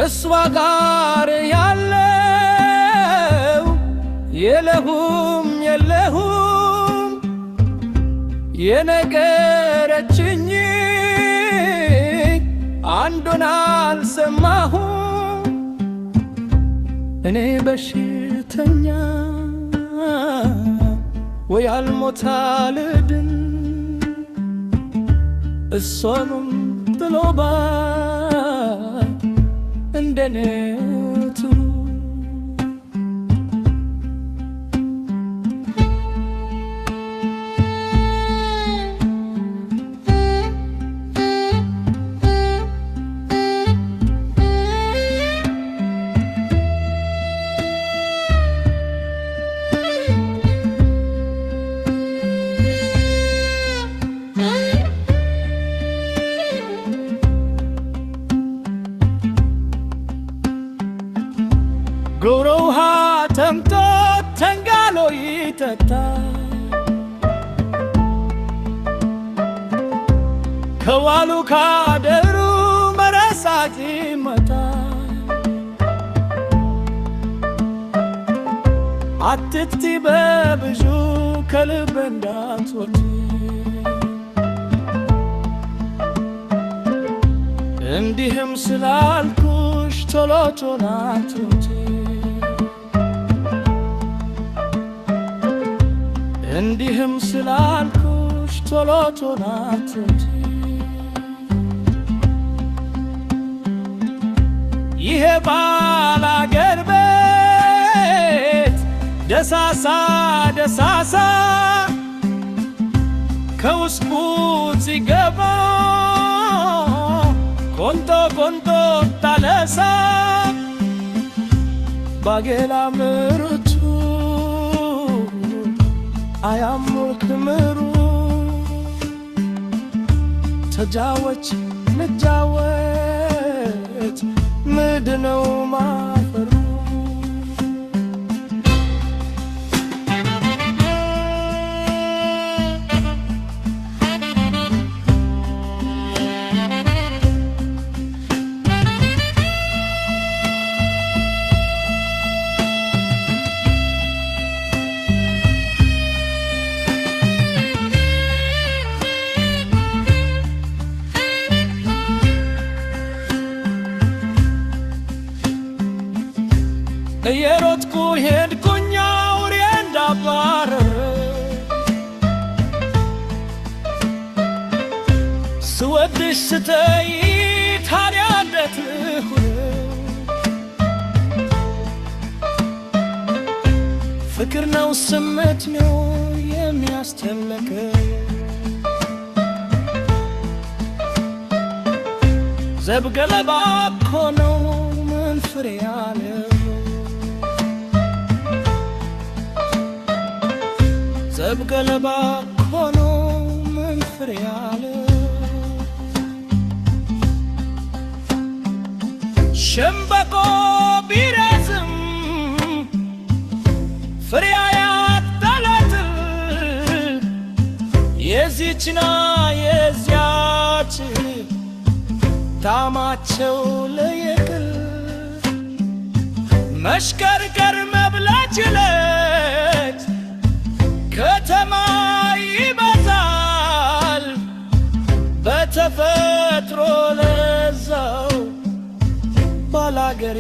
ከሷ ጋር ያለው የለሁም የነገረችኝ አንዱን አልሰማሁም እኔ በሽተኛ ወይ አልሞት አልድን እሷንም ጥሎባት እንደኔቱ ጉሮውሃ ተምቶ ተንጋሎ ይጠጣ ከዋሉ ካደሩ መረሳት ይመጣ አትክቲ በብዙ ከልብ እንዳትወጪ እንዲህም ስላልኩሽ ቶሎ ቶሎ አትውጪ እንዲህም ስላልኩሽ ቶሎ ቶሎ አትውጪ ይሄ ባላገር ቤት ደሳሳ ደሳሳ ከውስጡ ሲገባ ቆንጦ ቆንጦ ታለሳ ባጌላ ምርቱ አያምር ክምሩ ተጃወች ልጃወት ምድነው ማፈሩ እየሮጥኩ ሄድኩኝ አውሬ እንዳባረረ ስወድሽ ስተይ ታዲያ እንዴት ልሁን ፍቅር ነው ስሜት ነው የሚያስጨንቀኝ ዘብገለባ እኮ ነው ምን ፍሬ ያለው ዘብገለባ ሆኖ ምን ፍሬ ያለው ሸምበቆ ቢረዝም ፍሬ ያጣላት የዚችና የዚያች ጣዕማቸው ለየቅል መሽከርከር መብላት ችለች ከተማ ይበዛል በተፈጥሮ ለዛው ባላገር